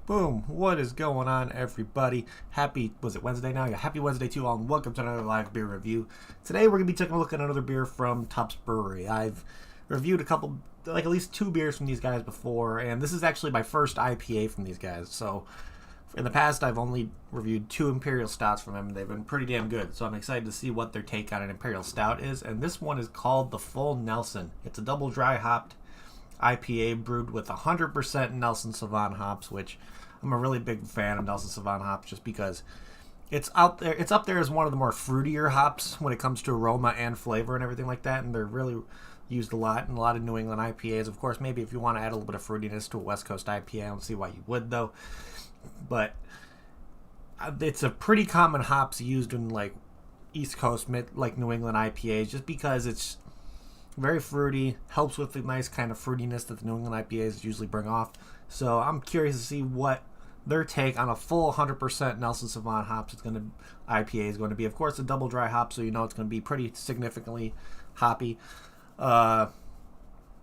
Boom. What is going on, everybody? Was it Wednesday now? Yeah, happy Wednesday to you all, and welcome to another live beer review. Today, we're going to be taking a look at another beer from TUPPS Brewery. I've reviewed a couple, like at least two beers from these guys before, and this is actually my first IPA from these guys. So, in the past, I've only reviewed two Imperial Stouts from them, and they've been pretty damn good. So, I'm excited to see what their take on an Imperial Stout is, and this one is called the Full Nelson. It's a double dry hopped IPA brewed with 100% Nelson Sauvin hops, which I'm a really big fan of Nelson Sauvin hops just because it's out there. It's up there as one of the more fruitier hops when it comes to aroma and flavor and everything like that, and they're really used a lot in a lot of New England IPAs. Of course, maybe if you want to add a little bit of fruitiness to a West Coast IPA, I don't see why you would though. But it's a pretty common hops used in like East Coast, like New England IPAs, just because it's very fruity, helps with the nice kind of fruitiness that the New England IPAs usually bring off. So I'm curious to see what their take on a full 100% Nelson Sauvin hops IPA is going to be. Of course, a double dry hop, so you know it's going to be pretty significantly hoppy. Other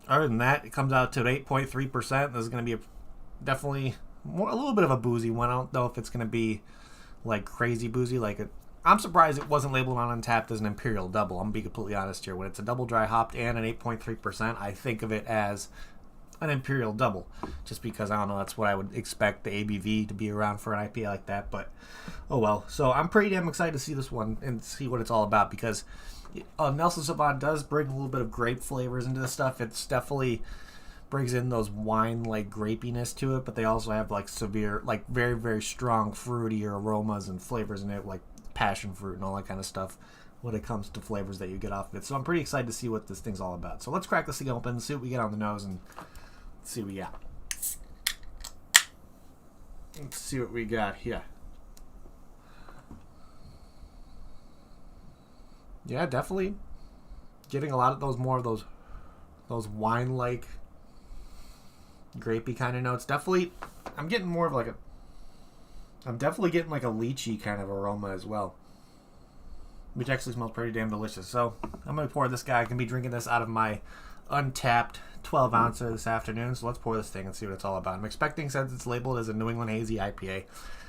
than that, it comes out to 8.3%. This is going to be definitely a little bit of a boozy one. I don't know if it's going to be like crazy boozy, I'm surprised it wasn't labeled on Untapped as an Imperial Double. I'm going to be completely honest here. When it's a double dry hopped and an 8.3%, I think of it as an Imperial Double. Just because, I don't know, that's what I would expect the ABV to be around for an IPA like that. But, oh well. So I'm pretty damn excited to see this one and see what it's all about. Because Nelson Sauvin does bring a little bit of grape flavors into this stuff. It's definitely brings in those wine-like grapiness to it. But they also have like severe, like very, very strong fruitier aromas and flavors in it. Like passion fruit and all that kind of stuff when it comes to flavors that you get off of it. So I'm pretty excited to see what this thing's all about. So let's crack this thing open, see what we get on the nose, and see what we got. Let's see what we got here. Yeah, definitely getting a lot of those wine-like grapey kind of notes. Definitely, I'm getting more of like I'm definitely getting like a lychee kind of aroma as well, which actually smells pretty damn delicious. So I'm going to pour this guy. I can be drinking this out of my Untapped 12 ouncer this afternoon. So let's pour this thing and see what it's all about. I'm expecting, since it's labeled as a New England Hazy IPA,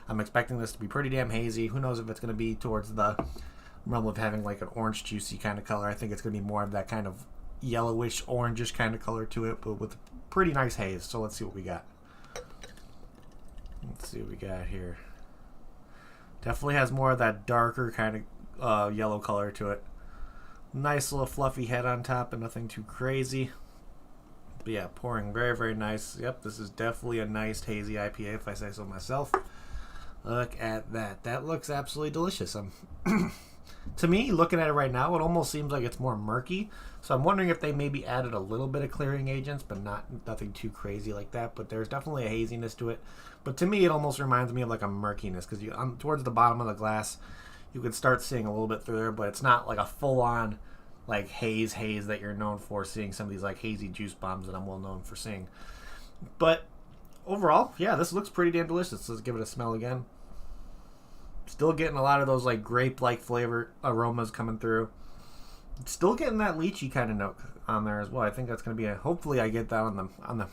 I'm expecting this to be pretty damn hazy. Who knows if it's going to be towards the realm of having like an orange juicy kind of color. I think it's going to be more of that kind of yellowish, orangish kind of color to it, but with pretty nice haze. So let's see what we got. Let's see what we got here. Definitely has more of that darker kind of yellow color to it. Nice little fluffy head on top, and nothing too crazy. But yeah, pouring very, very nice. Yep, this is definitely a nice hazy IPA, if I say so myself. Look at that. That looks absolutely delicious. To me, looking at it right now, it almost seems like it's more murky. So I'm wondering if they maybe added a little bit of clearing agents, but nothing too crazy like that. But there's definitely a haziness to it. But to me, it almost reminds me of like a murkiness, because towards the bottom of the glass, you can start seeing a little bit through there, but it's not like a full-on like haze that you're known for seeing some of these like hazy juice bombs that I'm well known for seeing. But overall, yeah, this looks pretty damn delicious. Let's give it a smell again. Still getting a lot of those like grape-like flavor aromas coming through. Still getting that lychee kind of note on there as well. I think that's going to be hopefully I get that on the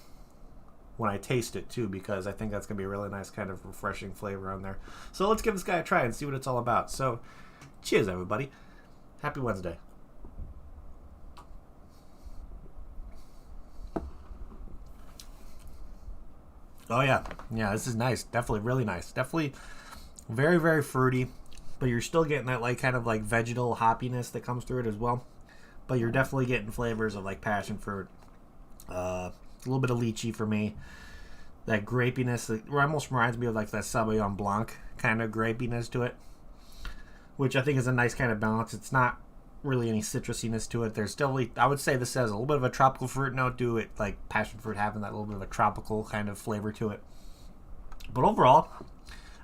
when I taste it too, because I think that's going to be a really nice kind of refreshing flavor on there. So let's give this guy a try and see what it's all about. So cheers, everybody. Happy Wednesday. Oh yeah, this is nice. Definitely really nice. Definitely very, very fruity, but you're still getting that like kind of like vegetal hoppiness that comes through it as well. But you're definitely getting flavors of like passion fruit, a little bit of lychee for me. That grapiness that almost reminds me of like that Sauvignon Blanc kind of grapiness to it, which I think is a nice kind of balance. It's not really any citrusiness to it. There's definitely, I would say this has a little bit of a tropical fruit note to it, like passion fruit having that little bit of a tropical kind of flavor to it. But overall,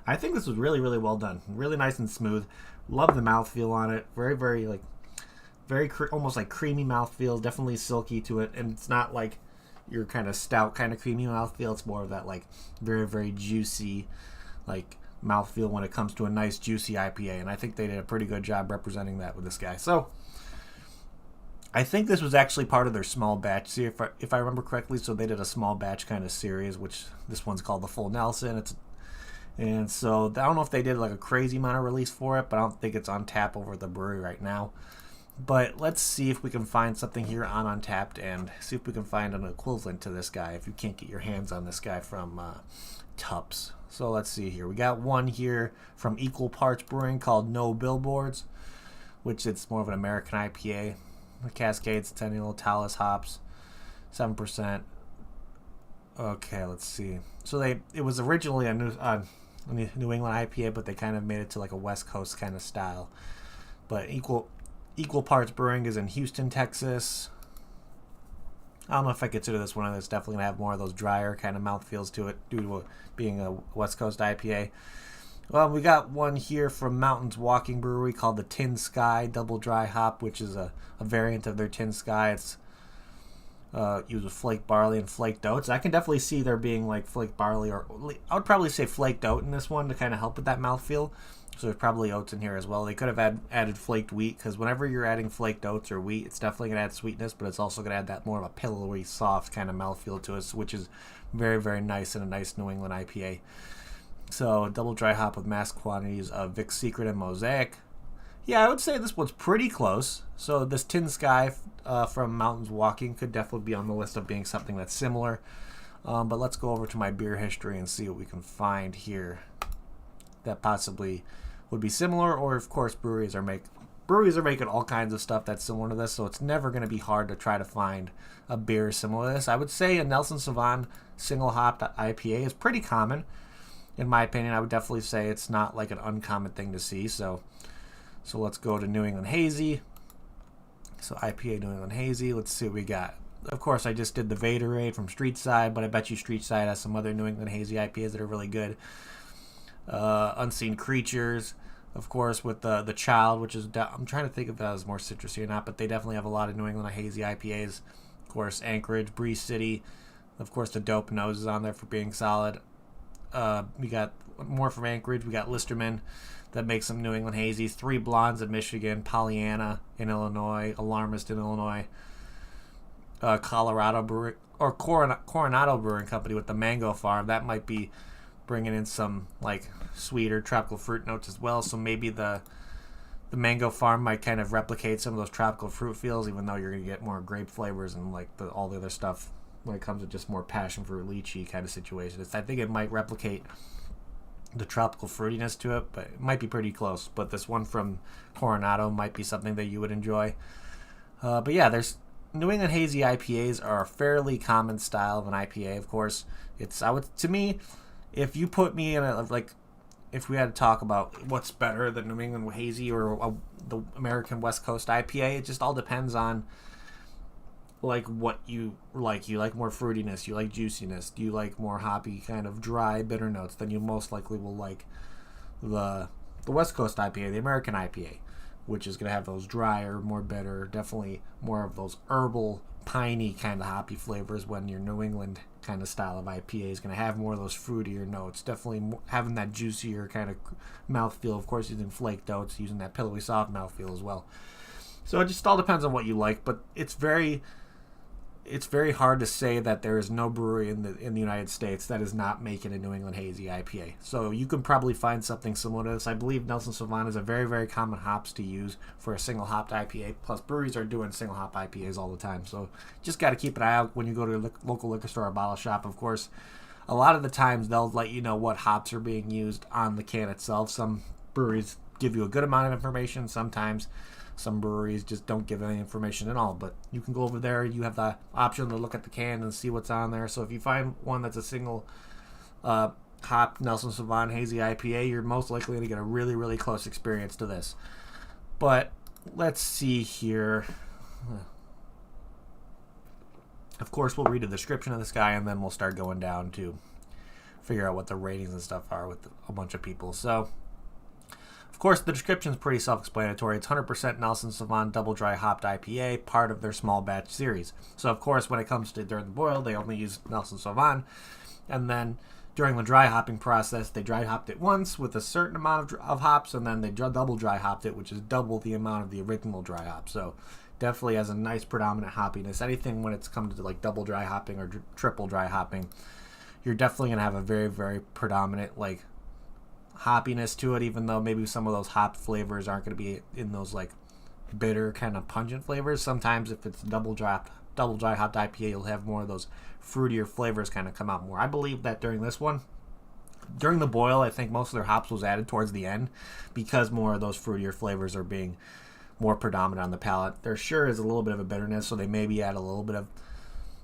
I think this was really, really well done. Really nice and smooth. Love the mouthfeel on it. Very, very like, almost like creamy mouthfeel. Definitely silky to it, and it's not like your kind of stout kind of creamy mouthfeel. It's more of that like very, very juicy like mouthfeel when it comes to a nice juicy IPA, and I think they did a pretty good job representing that with this guy. So I think this was actually part of their small batch series, if I remember correctly. So they did a small batch kind of series, which this one's called the Full Nelson. And so I don't know if they did like a crazy amount of release for it, but I don't think it's on tap over at the brewery right now. But let's see if we can find something here on Untapped and see if we can find an equivalent to this guy if you can't get your hands on this guy from TUPPS. So let's see here. We got one here from Equal Parts Brewing called No Billboards, which it's more of an American IPA. The Cascades, Centennial, Talus hops, 7%. Okay, let's see. So it was originally a New England IPA, but they kind of made it to like a West Coast kind of style. But Equal Parts Brewing is in Houston, Texas. I don't know if I consider this one. It's definitely going to have more of those drier kind of mouthfeels to it due to being a West Coast IPA. Well, we got one here from Mountains Walking Brewery called the Tin Sky Double Dry Hop, which is a variant of their Tin Sky. It's used with flaked barley and flaked oats. I can definitely see there being like flaked barley, or I would probably say flaked oat in this one to kind of help with that mouthfeel. So there's probably oats in here as well. They could have added flaked wheat, because whenever you're adding flaked oats or wheat, it's definitely going to add sweetness, but it's also going to add that more of a pillowy, soft kind of mouthfeel to us, which is very, very nice in a nice New England IPA. So double dry hop with mass quantities of Vic's Secret and Mosaic. Yeah, I would say this one's pretty close. So this Tin Sky from Mountains Walking could definitely be on the list of being something that's similar. But let's go over to my beer history and see what we can find here that possibly would be similar. Or of course, breweries are making all kinds of stuff that's similar to this, so it's never going to be hard to try to find a beer similar to this. I would say a Nelson Sauvin single hopped IPA is pretty common. In my opinion, I would definitely say it's not like an uncommon thing to see. So let's go to New England Hazy. So IPA New England Hazy. Let's see what we got. Of course, I just did the Vaderade from Streetside, but I bet you Streetside has some other New England Hazy IPAs that are really good. Unseen Creatures, of course, with the Child, which is, I'm trying to think if that was more citrusy or not, but they definitely have a lot of New England Hazy IPAs. Of course, Anchorage, Breeze City. Of course, the Dope Nose is on there for being solid. We got more from Anchorage. We got Listerman that makes some New England Hazies. Three Blondes in Michigan. Pollyanna in Illinois. Alarmist in Illinois. Colorado Brewing, or Coronado Brewing Company with the Mango Farm. That might be bringing in some like sweeter tropical fruit notes as well. So maybe the Mango Farm might kind of replicate some of those tropical fruit feels, even though you're going to get more grape flavors and like all the other stuff when it comes to just more passion fruit lychee kind of situations. I think it might replicate the tropical fruitiness to it, but it might be pretty close. But this one from Coronado might be something that you would enjoy. But yeah, there's New England Hazy IPAs are a fairly common style of an IPA. Of course, to me, if you put me in if we had to talk about what's better than New England Hazy or the American West Coast IPA, it just all depends on like what you like. You like more fruitiness, you like juiciness, do you like more hoppy kind of dry bitter notes? Then you most likely will like the West Coast IPA, the American IPA, which is going to have those drier, more bitter, definitely more of those herbal, piney kind of hoppy flavors, when your New England kind of style of IPA is going to have more of those fruitier notes, definitely having that juicier kind of mouthfeel, of course using flaked oats, using that pillowy soft mouthfeel as well. So it just all depends on what you like, but it's very hard to say that there is no brewery in the United States that is not making a New England Hazy IPA. So you can probably find something similar to this. I believe Nelson Sauvin is a very, very common hops to use for a single hopped IPA. Plus, breweries are doing single hop IPAs all the time. So just got to keep an eye out when you go to a local liquor store or bottle shop. Of course, a lot of the times they'll let you know what hops are being used on the can itself. Some breweries give you a good amount of information. Sometimes some breweries just don't give any information at all, but you can go over there. You have the option to look at the can and see what's on there. So if you find one that's a single hop Nelson Sauvin Hazy IPA, you're most likely going to get a really, really close experience to this. But let's see here. Of course, we'll read a description of this guy, and then we'll start going down to figure out what the ratings and stuff are with a bunch of people. So of course, the description is pretty self-explanatory. It's 100% Nelson Sauvin Double Dry Hopped IPA, part of their small batch series. So, of course, when it comes to during the boil, they only use Nelson Sauvin. And then during the dry hopping process, they dry hopped it once with a certain amount of hops, and then they double dry hopped it, which is double the amount of the original dry hop. So definitely has a nice predominant hoppiness. Anything when it's come to like double dry hopping or triple dry hopping, you're definitely going to have a very, very predominant like hoppiness to it, even though maybe some of those hop flavors aren't going to be in those like bitter kind of pungent flavors. Sometimes if it's double dry hopped IPA, you'll have more of those fruitier flavors kind of come out more. I believe that during this one, during the boil, I think most of their hops was added towards the end because more of those fruitier flavors are being more predominant on the palate. There sure is a little bit of a bitterness, so they maybe add a little bit of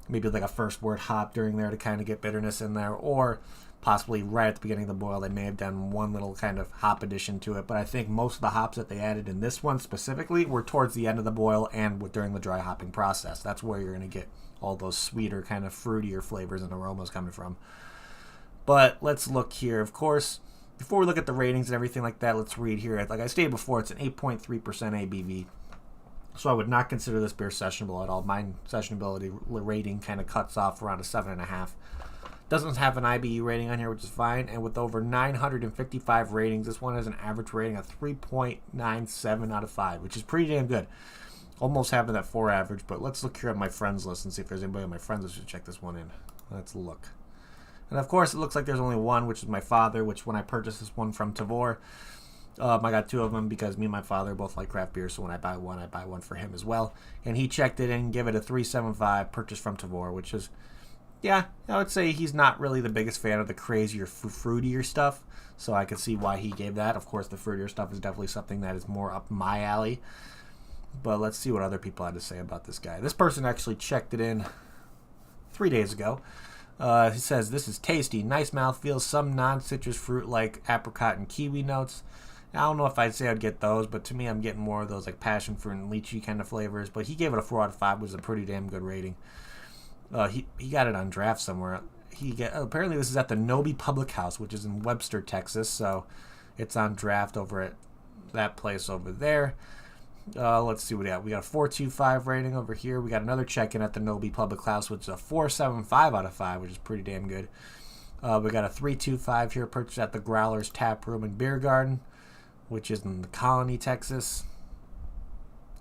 maybe like a first word hop during there to kind of get bitterness in there, or possibly right at the beginning of the boil they may have done one little kind of hop addition to it. But I think most of the hops that they added in this one specifically were towards the end of the boil and during the dry hopping process. That's where you're going to get all those sweeter kind of fruitier flavors and aromas coming from. But let's look here. Of course, before we look at the ratings and everything like that, let's read here. Like I stated before, it's an 8.3% ABV. So I would not consider this beer sessionable at all. My sessionability rating kind of cuts off around a 7.5. Doesn't have an IBU rating on here, which is fine. And with over 955 ratings, this one has an average rating of 3.97 out of 5, which is pretty damn good. Almost having that 4 average. But let's look here at my friends list and see if there's anybody on my friends list who check this one in. Let's look. And of course, it looks like there's only one, which is my father, which when I purchased this one from Tavour, I got 2 of them because me and my father both like craft beer, so when I buy one for him as well. And he checked it in, gave it a 3.75, purchased from Tavour, which is, yeah, I would say he's not really the biggest fan of the crazier, fruitier stuff, so I could see why he gave that. Of course, the fruitier stuff is definitely something that is more up my alley. But let's see what other people had to say about this guy. This person actually checked it in 3 days ago. He says, this is tasty, nice mouthfeel, some non-citrus fruit like apricot and kiwi notes. I don't know if I'd say I'd get those, but to me I'm getting more of those like passion fruit and lychee kind of flavors. But he gave it a 4 out of 5, which is a pretty damn good rating. He got it on draft somewhere. Apparently this is at the Nobi Public House, which is in Webster, Texas. So it's on draft over at that place over there. Let's see what we got. We got a 4.25 rating over here. We got another check-in at the Nobi Public House, which is a 4.75 out of 5, which is pretty damn good. We got a 3.25 here, purchased at the Growler's Tap Room and Beer Garden, which is in the Colony, Texas.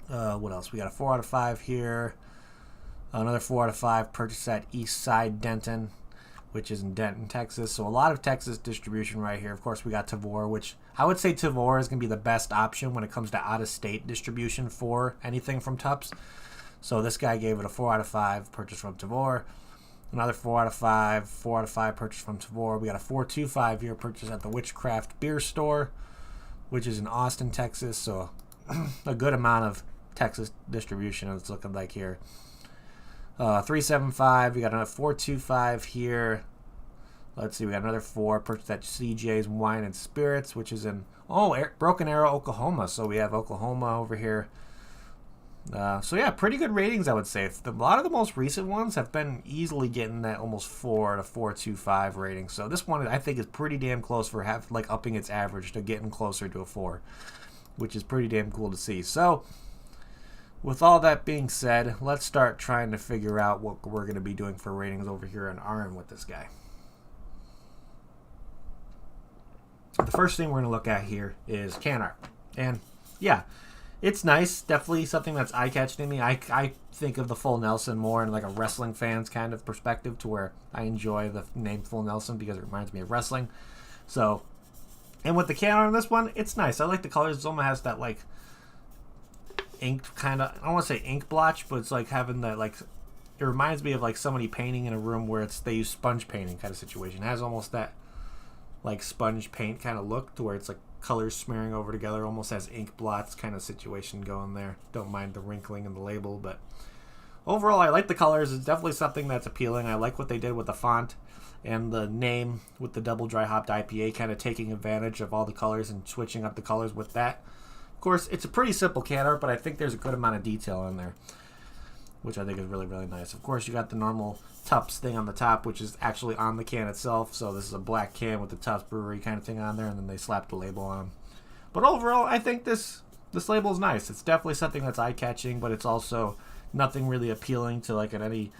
What else? We got a 4 out of 5 here. Another 4 out of 5 purchased at East Side Denton, which is in Denton, Texas. So a lot of Texas distribution right here. Of course, we got Tavour, which I would say Tavour is going to be the best option when it comes to out-of-state distribution for anything from TUPPS. So this guy gave it a 4 out of 5, purchased from Tavour. Another 4 out of 5, 4 out of 5 purchased from Tavour. We got a 4.25 here purchased at the Witchcraft Beer Store, which is in Austin, Texas. So a good amount of Texas distribution it's looking like here. 3.75. We got another 4.25 here. Let's see. We got another 4 purchased at CJ's Wine and Spirits, which is in Broken Arrow, Oklahoma. So we have Oklahoma over here. So yeah, pretty good ratings, I would say. A lot of the most recent ones have been easily getting that almost 4 to 4.25 rating. So this one I think is pretty damn close for upping its average to getting closer to a 4, which is pretty damn cool to see. So with all that being said, let's start trying to figure out what we're going to be doing for ratings over here on RM with this guy. The first thing we're going to look at here is can art. And yeah, it's nice. Definitely something that's eye-catching to me. I think of the Full Nelson more in like a wrestling fan's kind of perspective, to where I enjoy the name Full Nelson because it reminds me of wrestling. So, and with the can art on this one, it's nice. I like the colors. It almost has that like inked kind of, I don't want to say ink blotch, but it's like having that like, it reminds me of like somebody painting in a room where they use sponge painting kind of situation. It has almost that like sponge paint kind of look, to where it's like colors smearing over together, almost has ink blots kind of situation going there. Don't mind the wrinkling in the label, but overall I like the colors. It's definitely something that's appealing. I like what they did with the font and the name with the double dry hopped IPA, kind of taking advantage of all the colors and switching up the colors with that. Of course, it's a pretty simple can art, but I think there's a good amount of detail in there, which I think is really, really nice. Of course, you got the normal TUPPS thing on the top, which is actually on the can itself. So this is a black can with the TUPPS Brewery kind of thing on there, and then they slapped the label on. But overall, I think this label is nice. It's definitely something that's eye-catching, but it's also nothing really appealing to like a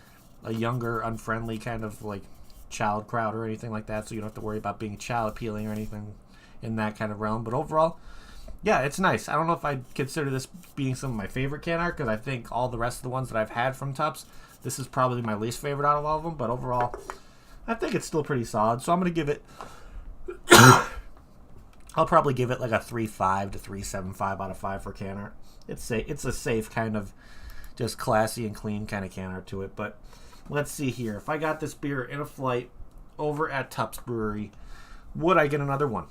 younger, unfriendly kind of like child crowd or anything like that. So you don't have to worry about being child appealing or anything in that kind of realm. But overall, Yeah, it's nice. I don't know if I'd consider this being some of my favorite can art, because I think all the rest of the ones that I've had from TUPPS, this is probably my least favorite out of all of them. But overall, I think it's still pretty solid. So I'm going to give it... I'll probably give it like a 3.5 to 3.75 out of 5 for can art. It's a safe kind of, just classy and clean kind of can art to it. But let's see here. If I got this beer in a flight over at TUPPS Brewery, would I get another one?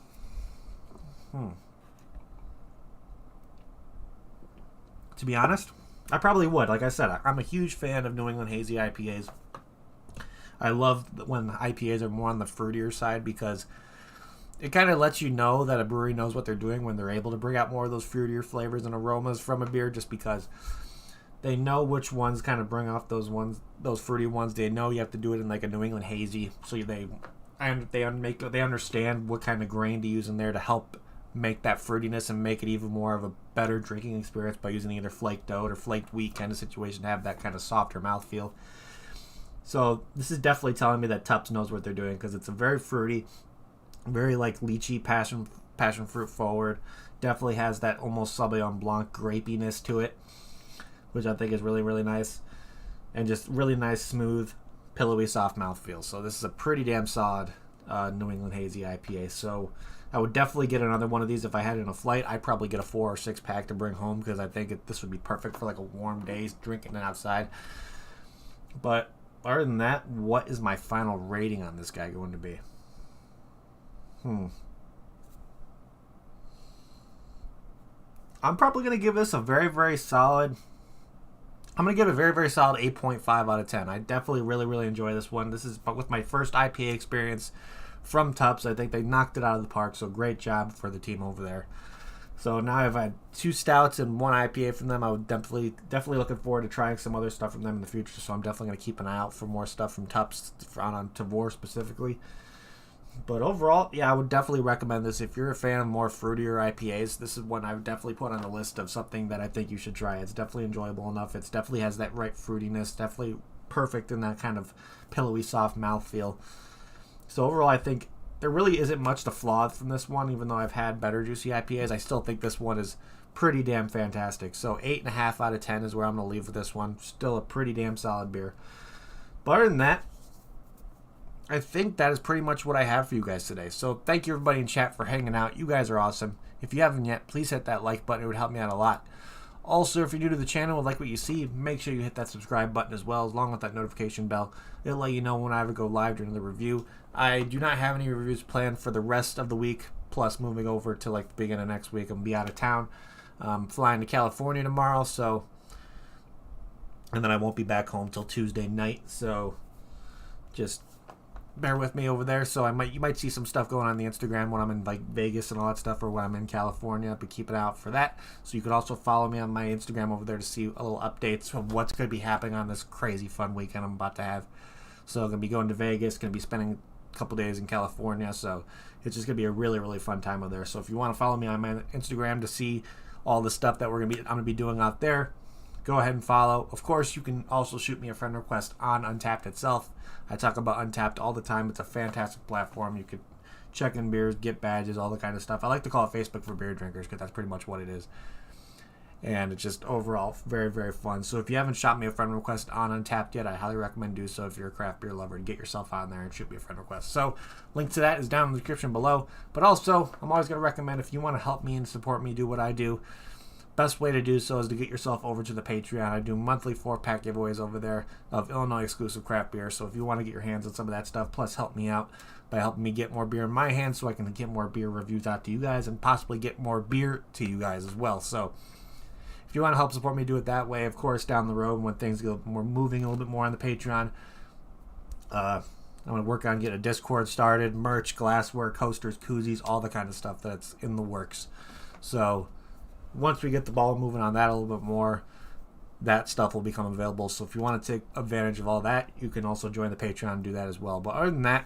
To be honest, I probably would. Like I said, I'm a huge fan of New England Hazy IPAs. I love when IPAs are more on the fruitier side, because it kind of lets you know that a brewery knows what they're doing when they're able to bring out more of those fruitier flavors and aromas from a beer, just because they know which ones kind of bring off those fruity ones. They know you have to do it in like a New England Hazy, so they understand what kind of grain to use in there to help make that fruitiness and make it even more of a better drinking experience by using either flaked oat or flaked wheat kind of situation to have that kind of softer mouthfeel. So this is definitely telling me that TUPPS knows what they're doing, because it's a very fruity, very like lychee, passion fruit forward. Definitely has that almost Sauvignon Blanc grapiness to it, which I think is really, really nice. And just really nice, smooth, pillowy, soft mouthfeel. So this is a pretty damn solid New England Hazy IPA. So I would definitely get another one of these if I had it in a flight. I'd probably get a 4 or 6 pack to bring home, because I think this would be perfect for like a warm day drinking it outside. But other than that, what is my final rating on this guy going to be? I'm probably going to give this a very, very solid... I'm going to give it a very, very solid 8.5 out of 10. I definitely really, really enjoy this one. This is with my first IPA experience from TUPPS. I think they knocked it out of the park, so great job for the team over there. So now I've had 2 stouts and 1 IPA from them. I would definitely looking forward to trying some other stuff from them in the future, so I'm definitely going to keep an eye out for more stuff from TUPPS on Tavour specifically. But overall, yeah, I would definitely recommend this. If you're a fan of more fruitier IPAs, this is one I would definitely put on the list of something that I think you should try. It's definitely enjoyable enough. It definitely has that right fruitiness, definitely perfect in that kind of pillowy, soft mouthfeel. So overall, I think there really isn't much to flaw from this one, even though I've had better juicy IPAs. I still think this one is pretty damn fantastic. So 8.5 out of 10 is where I'm going to leave with this one. Still a pretty damn solid beer. But other than that, I think that is pretty much what I have for you guys today. So thank you everybody in chat for hanging out. You guys are awesome. If you haven't yet, please hit that like button. It would help me out a lot. Also, if you're new to the channel and like what you see, make sure you hit that subscribe button as well, along with that notification bell. It'll let you know when I ever go live during the review. I do not have any reviews planned for the rest of the week, plus moving over to like the beginning of next week. I'm going to be out of town. Flying to California tomorrow, and then I won't be back home till Tuesday night, so just bear with me over there. So you might see some stuff going on the Instagram when I'm in like Vegas and all that stuff, or when I'm in California, but keep an eye out for that. So you could also follow me on my Instagram over there to see a little updates of what's going to be happening on this crazy fun weekend I'm about to have. So I'm going to be going to Vegas, going to be spending a couple days in California, so it's just going to be a really, really fun time over there. So if you want to follow me on my Instagram to see all the stuff that I'm going to be doing out there, go ahead and follow. Of course, you can also shoot me a friend request on Untapped itself. I talk about Untapped all the time. It's a fantastic platform. You could check in beers, get badges, all the kind of stuff. I like to call it Facebook for beer drinkers, because that's pretty much what it is. And it's just overall very, very fun. So if you haven't shot me a friend request on Untapped yet, I highly recommend do so if you're a craft beer lover, to get yourself on there and shoot me a friend request. So link to that is down in the description below. But also, I'm always going to recommend, if you want to help me and support me do what I do, best way to do so is to get yourself over to the Patreon. I do monthly 4-pack giveaways over there of Illinois exclusive craft beer. So if you want to get your hands on some of that stuff, plus help me out by helping me get more beer in my hands so I can get more beer reviews out to you guys and possibly get more beer to you guys as well. So if you want to help support me, do it that way. Of course, down the road when things get more moving a little bit more on the Patreon, I'm going to work on getting a Discord started, merch, glassware, coasters, koozies, all the kind of stuff that's in the works. So once we get the ball moving on that a little bit more, that stuff will become available. So if you want to take advantage of all that, you can also join the Patreon and do that as well. But other than that,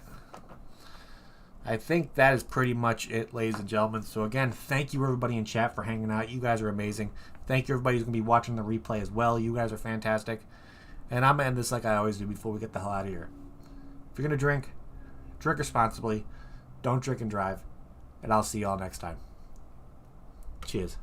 I think that is pretty much it, ladies and gentlemen. So again, thank you everybody in chat for hanging out. You guys are amazing. Thank you everybody who's going to be watching the replay as well. You guys are fantastic. And I'm going to end this like I always do before we get the hell out of here. If you're going to drink, drink responsibly. Don't drink and drive. And I'll see you all next time. Cheers.